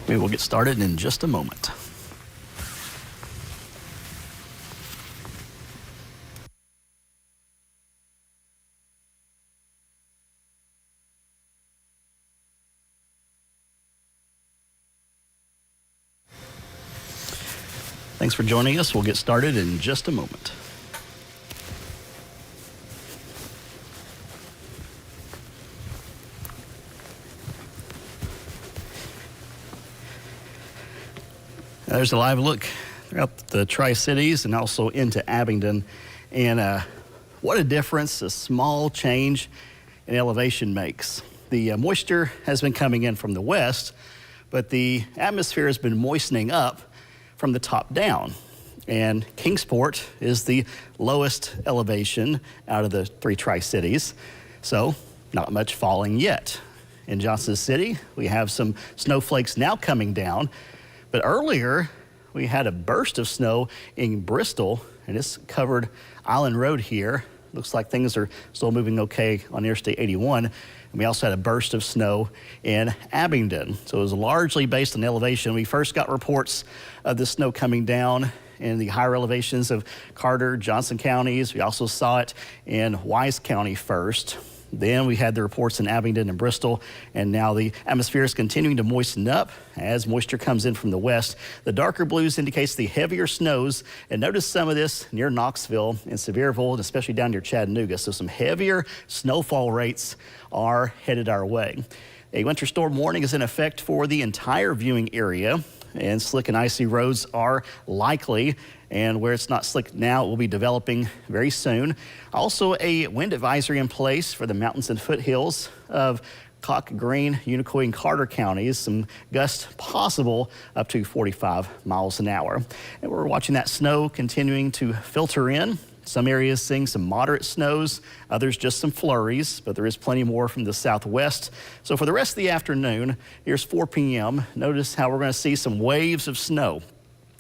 We will get started in just a moment. Thanks for joining us. We'll get started in just a moment. There's a live look throughout the Tri-Cities and also into Abingdon. And what a difference a small change in elevation makes. The moisture has been coming in from the west, but the atmosphere has been moistening up from the top down. And Kingsport is the lowest elevation out of the three Tri-Cities, so not much falling yet. In Johnson City, we have some snowflakes now coming down. But earlier, we had a burst of snow in Bristol, and it's covered Island Road here. Looks like things are still moving okay on Interstate 81. And we also had a burst of snow in Abingdon. So it was largely based on elevation. We first got reports of the snow coming down in the higher elevations of Carter, Johnson counties. We also saw it in Wise County first. Then we had the reports in Abingdon and Bristol, and now the atmosphere is continuing to moisten up as moisture comes in from the west. The darker blues indicates the heavier snows, and notice some of this near Knoxville and Sevierville, and especially down near Chattanooga. So some heavier snowfall rates are headed our way. A winter storm warning is in effect for the entire viewing area, and slick and icy roads are likely. And where it's not slick now, it will be developing very soon. Also, a wind advisory in place for the mountains and foothills of Cock, Green, Unicoi, and Carter counties. Some gusts possible up to 45 miles an hour. And we're watching that snow continuing to filter in. Some areas seeing some moderate snows, others just some flurries, but there is plenty more from the southwest. So for the rest of the afternoon, here's 4 p.m. Notice how we're going to see some waves of snow.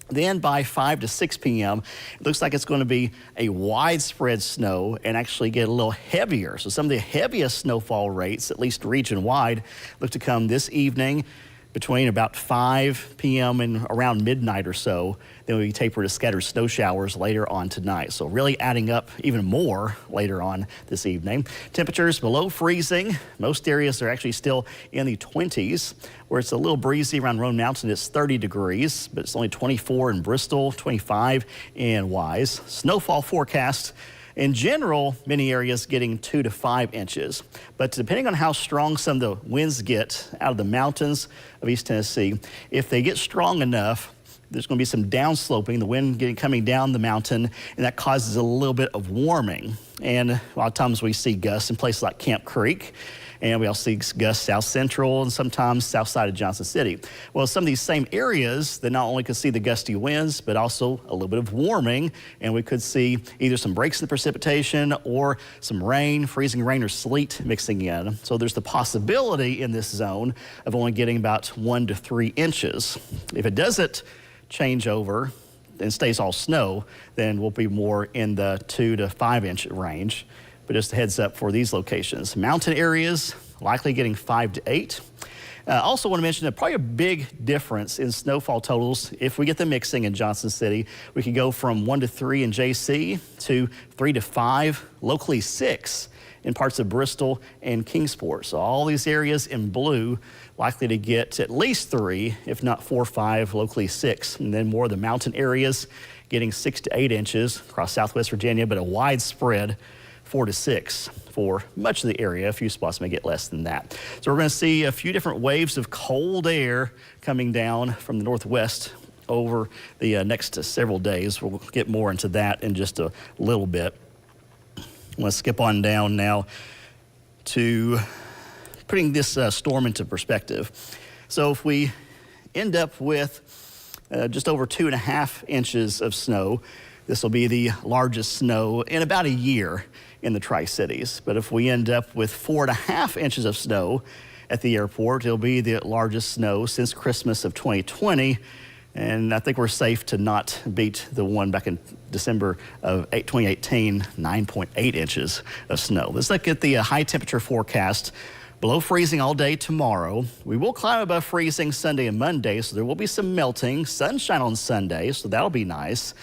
Then by 5 to 6 p.m., it looks like it's going to be a widespread snow and actually get a little heavier. So some of the heaviest snowfall rates, at least region-wide, look to come this evening between about 5 p.m. and around midnight or so. Then we taper to scattered snow showers later on tonight. So really adding up even more later on this evening. Temperatures below freezing. Most areas are actually still in the 20s. Where it's a little breezy around Roan Mountain, it's 30 degrees, but it's only 24 in Bristol, 25 in Wise. Snowfall forecast. In general, many areas getting 2 to 5 inches, but depending on how strong some of the winds get out of the mountains of East Tennessee, if they get strong enough, there's going to be some downsloping, the wind coming down the mountain, and that causes a little bit of warming. And a lot of times we see gusts in places like Camp Creek, and we also see gusts south central and sometimes south side of Johnson City. Well, some of these same areas that not only could see the gusty winds, but also a little bit of warming, and we could see either some breaks in the precipitation or some rain, freezing rain or sleet mixing in. So there's the possibility in this zone of only getting about 1 to 3 inches. If it doesn't change over and stays all snow, then we'll be more in the 2 to 5 inch range. But just a heads up for these locations. Mountain areas likely getting 5 to 8. Also want to mention that probably a big difference in snowfall totals. If we get the mixing in Johnson City, we could go from 1 to 3 in JC to 3 to 5, locally 6 in parts of Bristol and Kingsport. So all these areas in blue likely to get at least 3, if not 4 or 5, locally 6. And then more of the mountain areas getting 6 to 8 inches across Southwest Virginia, but a widespread 4 to 6 for much of the area. A few spots may get less than that. So we're going to see a few different waves of cold air coming down from the northwest over the next several days. We'll get more into that in just a little bit. I'm going to skip on down now to putting this storm into perspective. So if we end up with just over 2.5 inches of snow, this will be the largest snow in about a year in the Tri-Cities. But if we end up with 4.5 inches of snow at the airport, it'll be the largest snow since Christmas of 2020. And I think we're safe to not beat the one back in December of 2018, 9.8 inches of snow. Let's look at the high temperature forecast Below freezing all day tomorrow. We will climb above freezing Sunday and Monday, so there will be some melting. Sunshine on Sunday, so that'll be nice.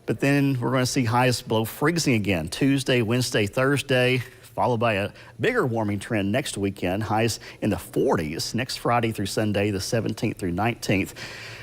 But then we're going to see highs below freezing again Tuesday, Wednesday, Thursday, followed by a bigger warming trend next weekend. Highs in the 40s next Friday through Sunday, the 17th through 19th.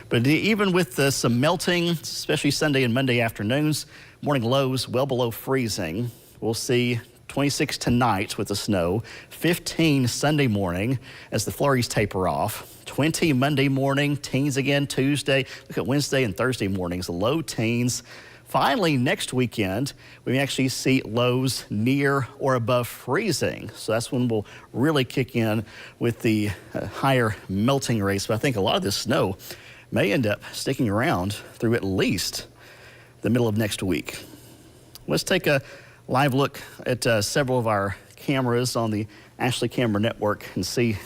But even with some melting, especially Sunday and Monday afternoons, morning lows well below freezing. We'll see 26 tonight with the snow, 15 Sunday morning as the flurries taper off, 20 Monday morning, teens again Tuesday. Look at Wednesday and Thursday mornings, low teens. Finally, next weekend, we may actually see lows near or above freezing. So that's when we'll really kick in with the higher melting rates. But I think a lot of this snow may end up sticking around through at least the middle of next week. Let's take a live look at several of our cameras on the Ashley Camera Network and see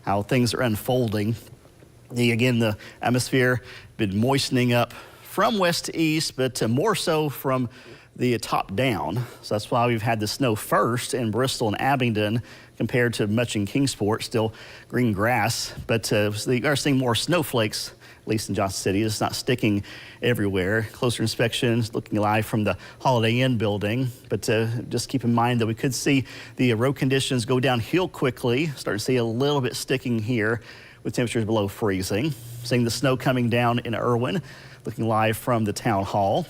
how things are unfolding. Again, the atmosphere been moistening up from west to east, but more so from the top down. So that's why we've had the snow first in Bristol and Abingdon compared to much in Kingsport, still green grass. But we are seeing more snowflakes, at least in Johnson City. It's not sticking everywhere. Closer inspections looking live from the Holiday Inn building. But just keep in mind that we could see the road conditions go downhill quickly. Starting to see a little bit sticking here with temperatures below freezing. Seeing the snow coming down in Irwin, looking live from the town hall.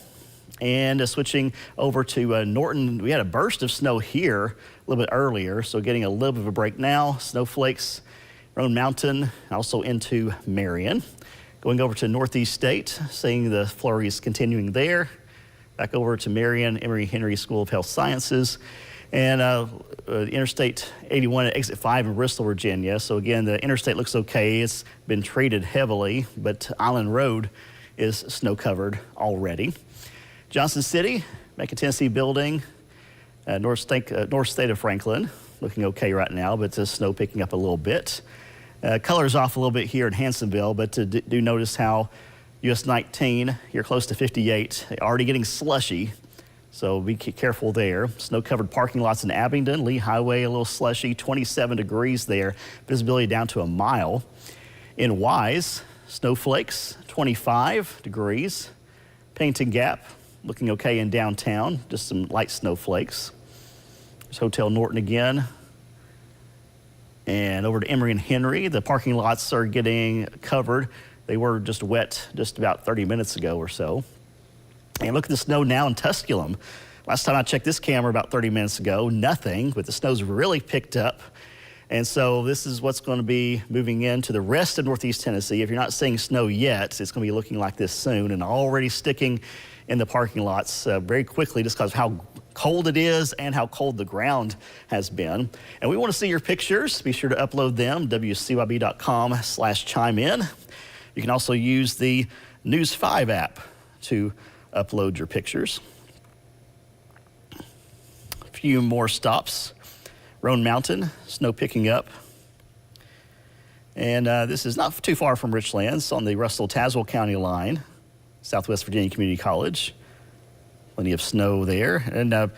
And switching over to Norton, we had a burst of snow here a little bit earlier, so getting a little bit of a break now. Snowflakes, Roan Mountain, also into Marion. Going over to Northeast State, seeing the flurries continuing there. Back over to Marion, Emory Henry School of Health Sciences. And Interstate 81 at exit 5 in Bristol, Virginia. So again, the interstate looks okay. It's been treated heavily, but Island Road is snow covered already. Johnson City, Macon, Tennessee building, north state of Franklin, looking okay right now, but the snow picking up a little bit. Colors off a little bit here in Hansonville, but do notice how US 19, you're close to 58, already getting slushy, so be careful there. Snow-covered parking lots in Abingdon, Lee Highway, a little slushy, 27 degrees there, visibility down to a mile. In Wise, snowflakes, 25 degrees. Pennington Gap, looking okay in downtown, just some light snowflakes. There's Hotel Norton again. And over to Emory and Henry, the parking lots are getting covered. They were just wet just about 30 minutes ago or so. And look at the snow now in Tusculum. Last time I checked this camera about 30 minutes ago, nothing, but the snow's really picked up. And so this is what's going to be moving into the rest of Northeast Tennessee. If you're not seeing snow yet, it's going to be looking like this soon and already sticking in the parking lots very quickly just because of how cold it is and how cold the ground has been. And we want to see your pictures. Be sure to upload them, wcyb.com/chime-in. You can also use the News 5 app to upload your pictures. A few more stops. Roan Mountain, snow picking up. And this is not too far from Richlands on the Russell-Tazewell County line, Southwest Virginia Community College. Plenty of snow there. And a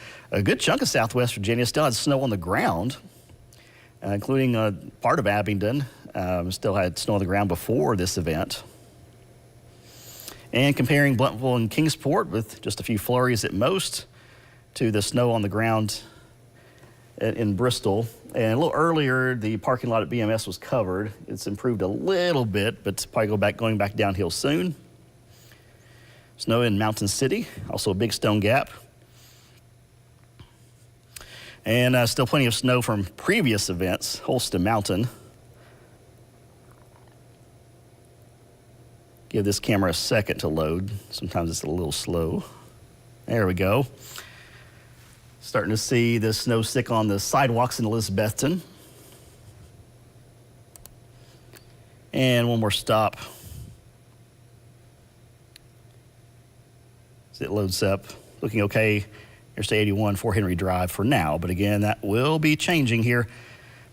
good chunk of Southwest Virginia still had snow on the ground, including part of Abingdon. Still had snow on the ground before this event. And comparing Blountville and Kingsport with just a few flurries at most to the snow on the ground in Bristol. And a little earlier, the parking lot at BMS was covered. It's improved a little bit, but probably going back downhill soon. Snow in Mountain City, also a Big Stone Gap. And still plenty of snow from previous events, Holston Mountain. Give this camera a second to load. Sometimes it's a little slow. There we go. Starting to see the snow stick on the sidewalks in Elizabethton. And one more stop. As it loads up, looking okay. Interstate 81, Fort Henry Drive for now. But again, that will be changing here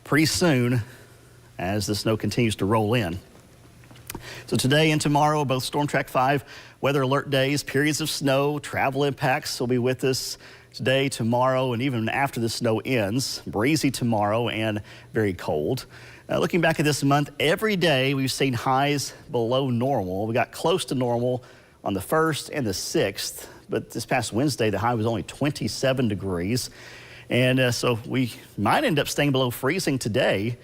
pretty soon as the snow continues to roll in. So today and tomorrow, both StormTrack 5 weather alert days, periods of snow, travel impacts will be with us today, tomorrow, and even after the snow ends. Breezy tomorrow and very cold. Looking back at this month, every day we've seen highs below normal. We got close to normal on the 1st and the 6th, but this past Wednesday, the high was only 27 degrees. And so we might end up staying below freezing today.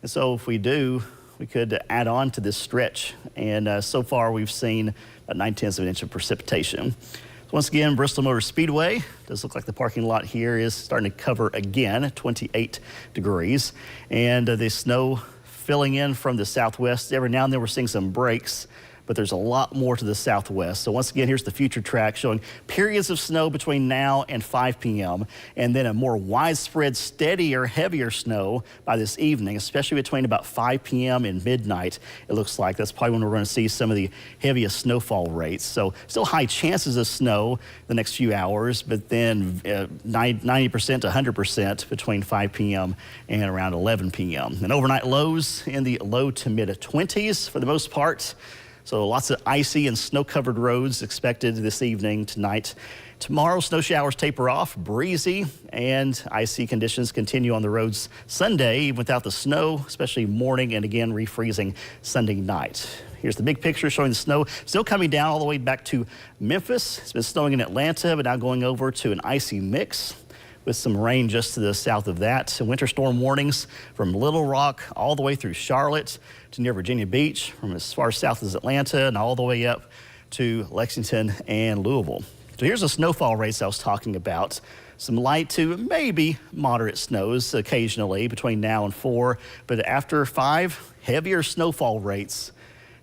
And so if we do, we could add on to this stretch. And so far we've seen about 9/10 of an inch of precipitation. So once again, Bristol Motor Speedway, does look like the parking lot here is starting to cover again, 28 degrees. And the snow filling in from the southwest. Every now and then we're seeing some breaks, but there's a lot more to the southwest. So once again, here's the future track showing periods of snow between now and 5 p.m. and then a more widespread, steadier, heavier snow by this evening, especially between about 5 p.m. and midnight. It looks like that's probably when we're going to see some of the heaviest snowfall rates. So still high chances of snow the next few hours, but then 90% to 100% between 5 p.m. and around 11 p.m. And overnight lows in the low to mid 20s for the most part. So lots of icy and snow-covered roads expected this evening, tonight. Tomorrow, snow showers taper off, breezy, and icy conditions continue on the roads Sunday, even without the snow, especially morning and again refreezing Sunday night. Here's the big picture showing the snow still coming down all the way back to Memphis. It's been snowing in Atlanta, but now going over to an icy mix with some rain just to the south of that. Winter storm warnings from Little Rock all the way through Charlotte to near Virginia Beach, from as far south as Atlanta and all the way up to Lexington and Louisville. So here's the snowfall rates I was talking about. Some light to maybe moderate snows occasionally between now and 4, but after 5, heavier snowfall rates.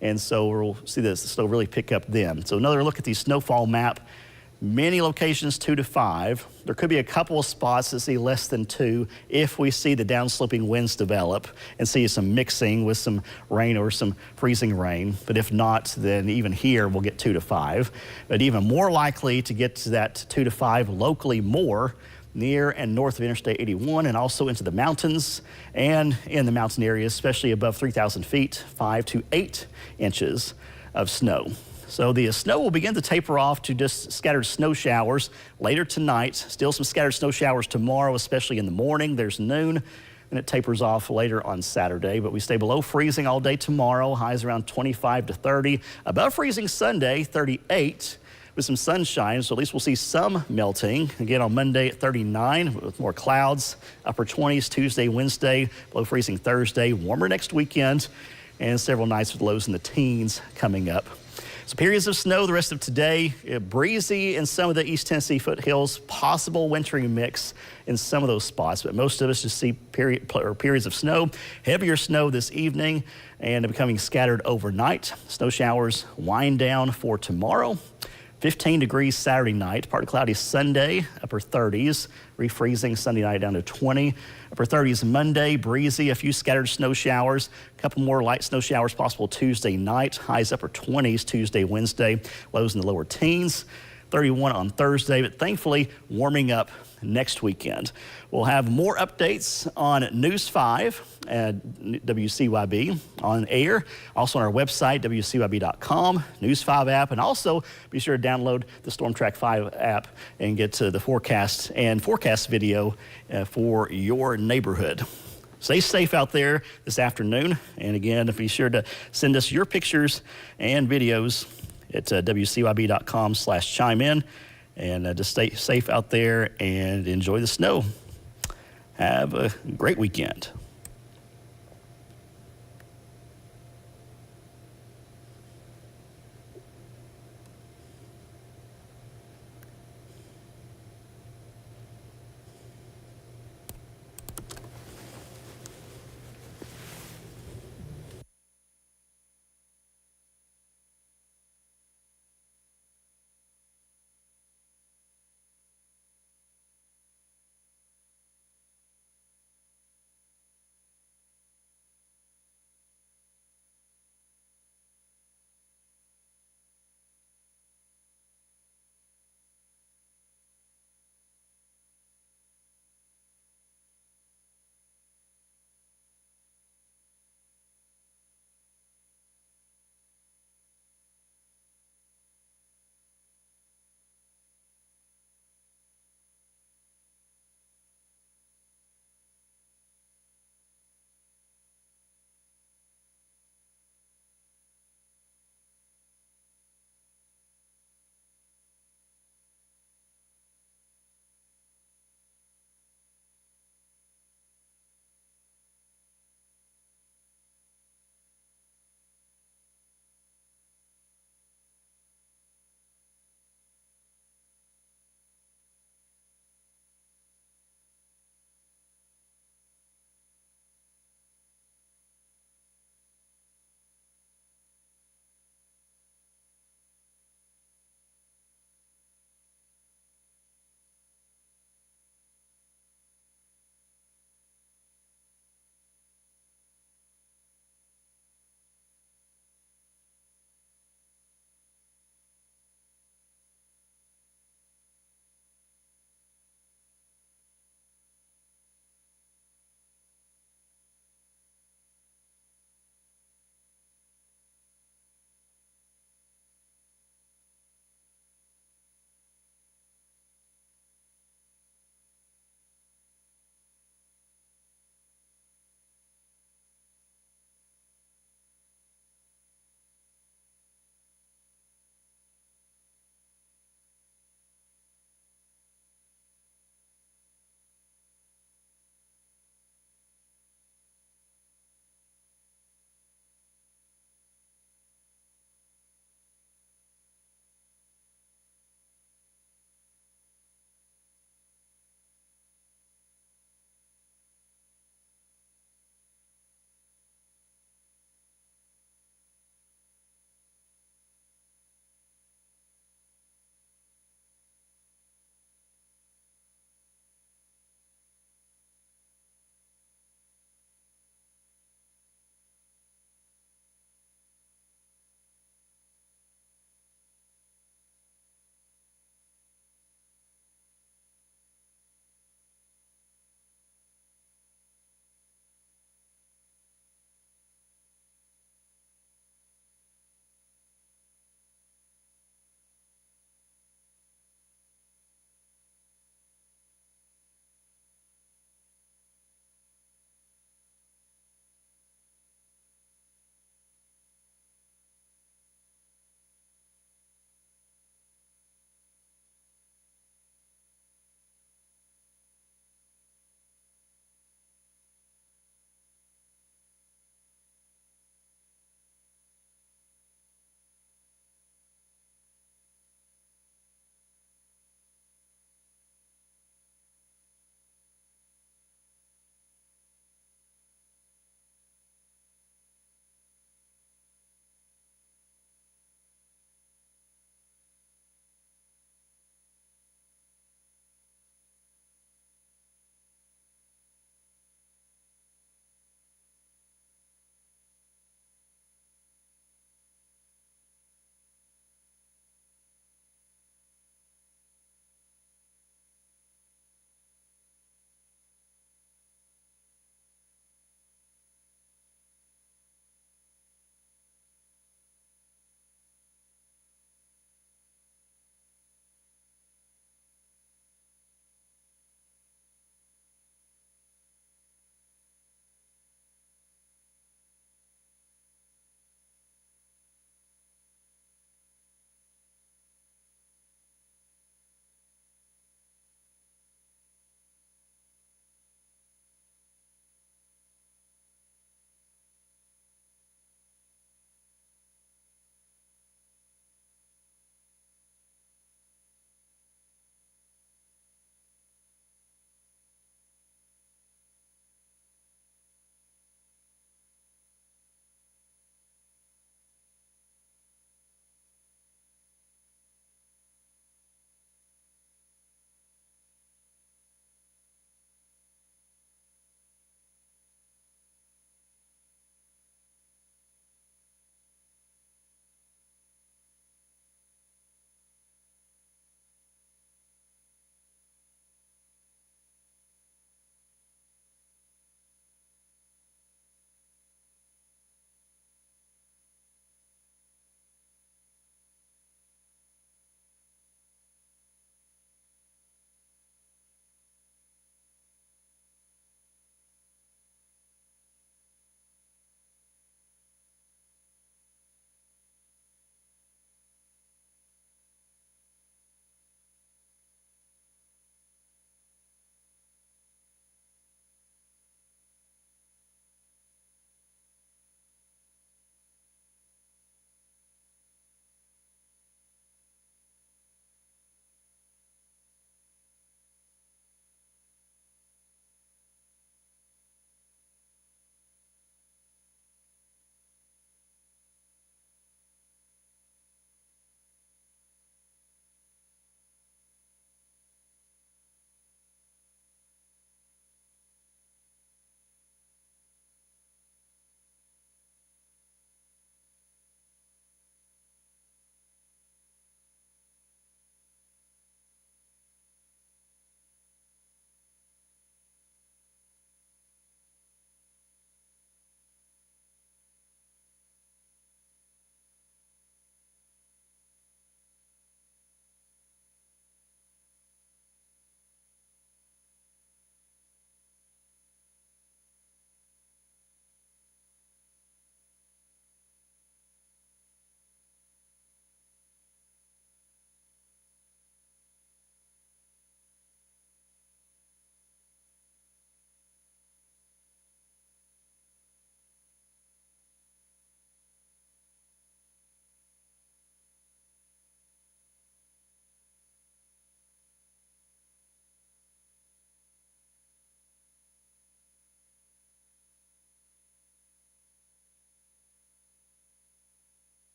And so we'll see the snow really pick up then. So another look at the snowfall map. Many locations 2 to 5. There could be a couple of spots that see less than 2 if we see the downsloping winds develop and see some mixing with some rain or some freezing rain. But if not, then even here we'll get 2 to 5. But even more likely to get to that 2 to 5 locally more near and north of Interstate 81 and also into the mountains and in the mountain areas, especially above 3,000 feet, 5 to 8 inches of snow. So the snow will begin to taper off to just scattered snow showers later tonight. Still some scattered snow showers tomorrow, especially in the morning. There's noon, and it tapers off later on Saturday. But we stay below freezing all day tomorrow. Highs around 25 to 30. Above freezing Sunday, 38 with some sunshine. So at least we'll see some melting. Again on Monday at 39 with more clouds. Upper 20s Tuesday, Wednesday. Below freezing Thursday. Warmer next weekend. And several nights with lows in the teens coming up. So periods of snow the rest of today, breezy in some of the East Tennessee foothills, possible wintry mix in some of those spots, but most of us just see periods of snow, heavier snow this evening and becoming scattered overnight. Snow showers wind down for tomorrow. 15 degrees Saturday night, partly cloudy Sunday, upper 30s, refreezing Sunday night down to 20. Upper 30s Monday, breezy, a few scattered snow showers, a couple more light snow showers possible Tuesday night, highs upper 20s Tuesday, Wednesday, lows in the lower teens. 31 on Thursday, but thankfully warming up next weekend. We'll have more updates on News 5 at WCYB on air, also on our website, WCYB.com, News 5 app, and also be sure to download the StormTrack 5 app and get to the forecast and forecast video for your neighborhood. Stay safe out there this afternoon, and again, be sure to send us your pictures and videos at WCYB.com/chime in, and just stay safe out there and enjoy the snow. Have a great weekend.